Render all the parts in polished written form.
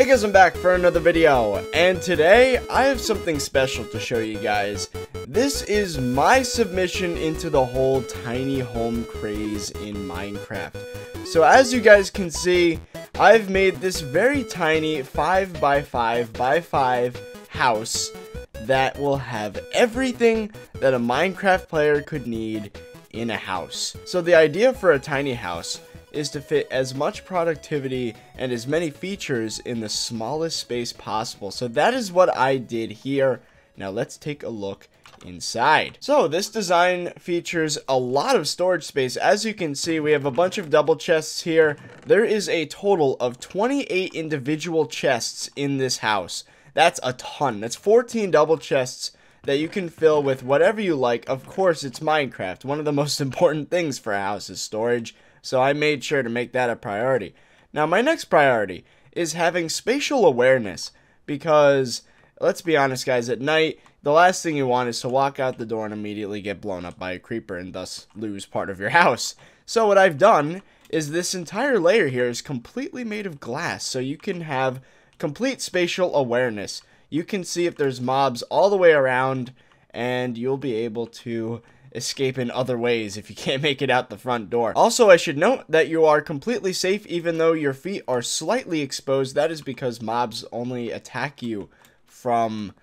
Hey guys, I'm back for another video, and today I have something special to show you guys. This is my submission into the whole tiny home craze in Minecraft. So as you guys can see, I've made this very tiny 5x5x5 house that will have everything that a Minecraft player could need in a house. So the idea for a tiny house is to fit as much productivity and as many features in the smallest space possible. So that is what I did here. Now let's take a look inside. So this design features a lot of storage space. As you can see, we have a bunch of double chests here. There is a total of 28 individual chests in this house. That's a ton. That's 14 double chests that you can fill with whatever you like. Of course, it's Minecraft. One of the most important things for a house is storage. So I made sure to make that a priority. Now my next priority is having spatial awareness, because let's be honest guys, at night the last thing you want is to walk out the door and immediately get blown up by a creeper and thus lose part of your house. So what I've done is this entire layer here is completely made of glass, so you can have complete spatial awareness. You can see if there's mobs all the way around, and you'll be able to escape in other ways if you can't make it out the front door. Also, I should note that you are completely safe even though your feet are slightly exposed. That is because mobs only attack you from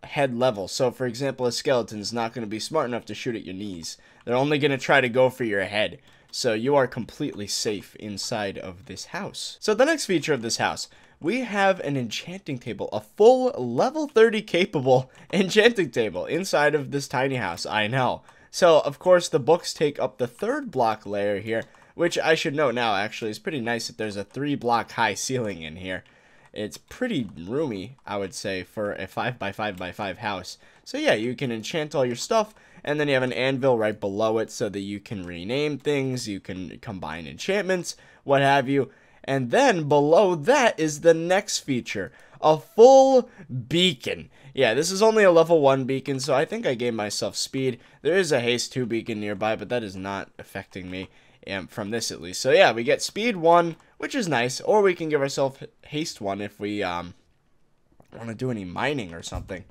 head level. So for example, a skeleton is not going to be smart enough to shoot at your knees. They're only going to try to go for your head. So you are completely safe inside of this house. So the next feature of this house, we have an enchanting table, a full level 30 capable enchanting table inside of this tiny house. I know. So, of course, the books take up the third block layer here, which I should note now, actually, is pretty nice that there's a 3-block high ceiling in here. It's pretty roomy, I would say, for a 5x5x5 house. So, yeah, you can enchant all your stuff, and then you have an anvil right below it so that you can rename things, you can combine enchantments, what have you. And then below that is the next feature, a full beacon. Yeah, this is only a level 1 beacon, so I think I gave myself speed. There is a haste 2 beacon nearby, but that is not affecting me, from this at least. So yeah, we get speed 1, which is nice, or we can give ourselves haste 1 if we want to do any mining or something.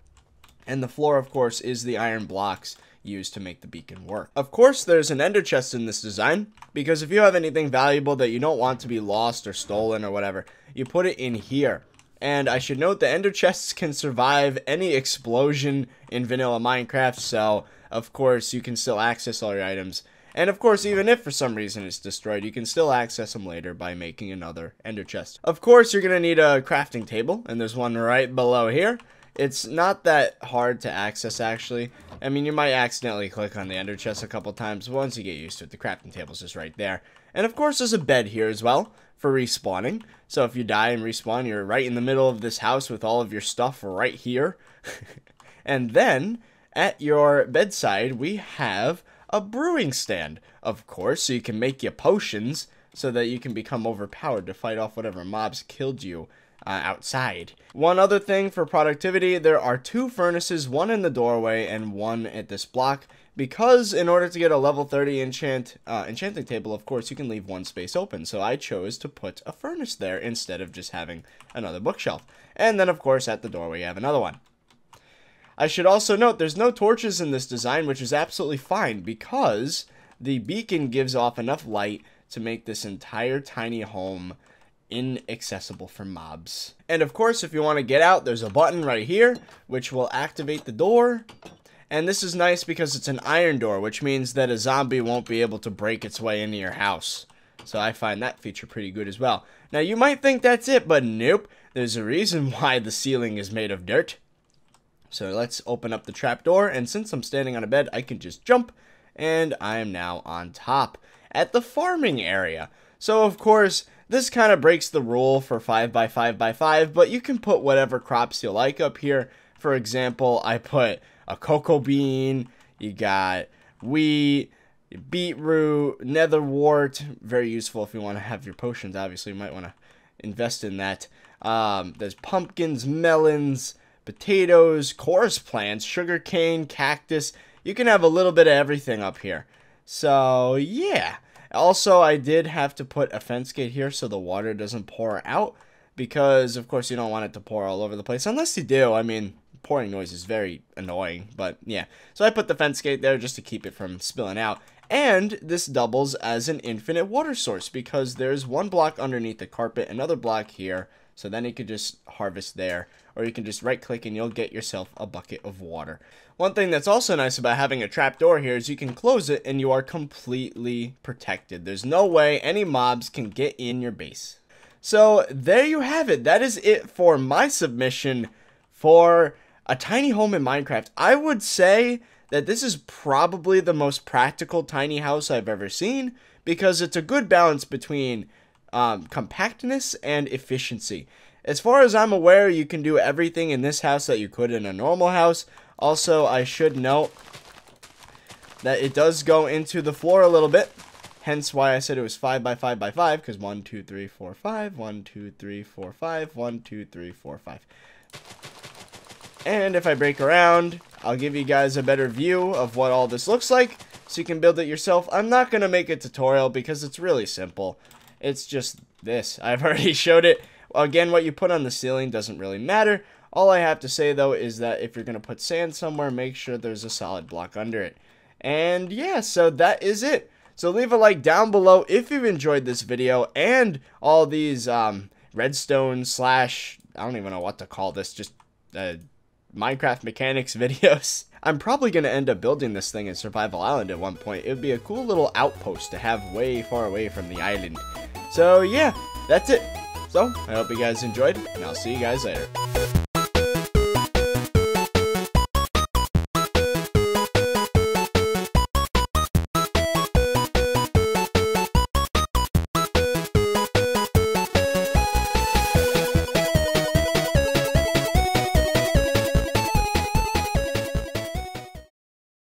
And the floor, of course, is the iron blocks used to make the beacon work. Of course, there's an ender chest in this design, because if you have anything valuable that you don't want to be lost or stolen or whatever, you put it in here. And I should note the ender chests can survive any explosion in vanilla Minecraft, so of course you can still access all your items. And of course, even if for some reason it's destroyed, you can still access them later by making another ender chest. Of course, you're going to need a crafting table, and there's one right below here. It's not that hard to access, actually. I mean, you might accidentally click on the ender chest a couple times, but once you get used to it, the crafting table's just right there. And of course, there's a bed here as well for respawning. So if you die and respawn, you're right in the middle of this house with all of your stuff right here. And then, at your bedside, we have a brewing stand, of course, so you can make your potions so that you can become overpowered to fight off whatever mobs killed you outside. One other thing for productivity, there are 2 furnaces, one in the doorway and one at this block, because in order to get a level 30 enchanting table, of course, you can leave one space open. So I chose to put a furnace there instead of just having another bookshelf. And then, of course, at the doorway, you have another one. I should also note there's no torches in this design, which is absolutely fine, because the beacon gives off enough light to make this entire tiny home inaccessible for mobs. And of course, if you want to get out, there's a button right here which will activate the door. And this is nice because it's an iron door, which means that a zombie won't be able to break its way into your house. So I find that feature pretty good as well. Now you might think that's it, but nope. There's a reason why the ceiling is made of dirt. So let's open up the trapdoor, and since I'm standing on a bed, I can just jump, and I am now on top at the farming area. So of course, this kind of breaks the rule for 5x5x5, but you can put whatever crops you like up here. For example, I put a cocoa bean, you got wheat, beetroot, netherwort, very useful if you want to have your potions. Obviously, you might want to invest in that. There's pumpkins, melons, potatoes, chorus plants, sugarcane, cactus. You can have a little bit of everything up here. So, yeah. Also, I did have to put a fence gate here so the water doesn't pour out. because of course you don't want it to pour all over the place, unless you do. I mean, pouring noise is very annoying, but yeah. So I put the fence gate there just to keep it from spilling out. And this doubles as an infinite water source because there's one block underneath the carpet, another block here. So then you could just harvest there, or you can just right click and you'll get yourself a bucket of water. One thing that's also nice about having a trapdoor here is you can close it and you are completely protected. There's no way any mobs can get in your base. So there you have it. That is it for my submission for a tiny home in Minecraft. I would say that this is probably the most practical tiny house I've ever seen because it's a good balance between compactness and efficiency. As far as I'm aware, you can do everything in this house that you could in a normal house. Also, I should note that it does go into the floor a little bit. Hence why I said it was 5 by 5 by 5, because 1, 2, 3, 4, 5, 1, 2, 3, 4, 5, 1, 2, 3, 4, 5. And if I break around, I'll give you guys a better view of what all this looks like, so you can build it yourself. I'm not going to make a tutorial because it's really simple. It's just this. I've already showed it. Again, what you put on the ceiling doesn't really matter. All I have to say, though, is that if you're going to put sand somewhere, make sure there's a solid block under it. And yeah, so that is it. So leave a like down below if you've enjoyed this video and all these redstone slash, I don't even know what to call this, just Minecraft mechanics videos. I'm probably going to end up building this thing in Survival Island at one point. It would be a cool little outpost to have way far away from the island. So yeah, that's it. So I hope you guys enjoyed, and I'll see you guys later.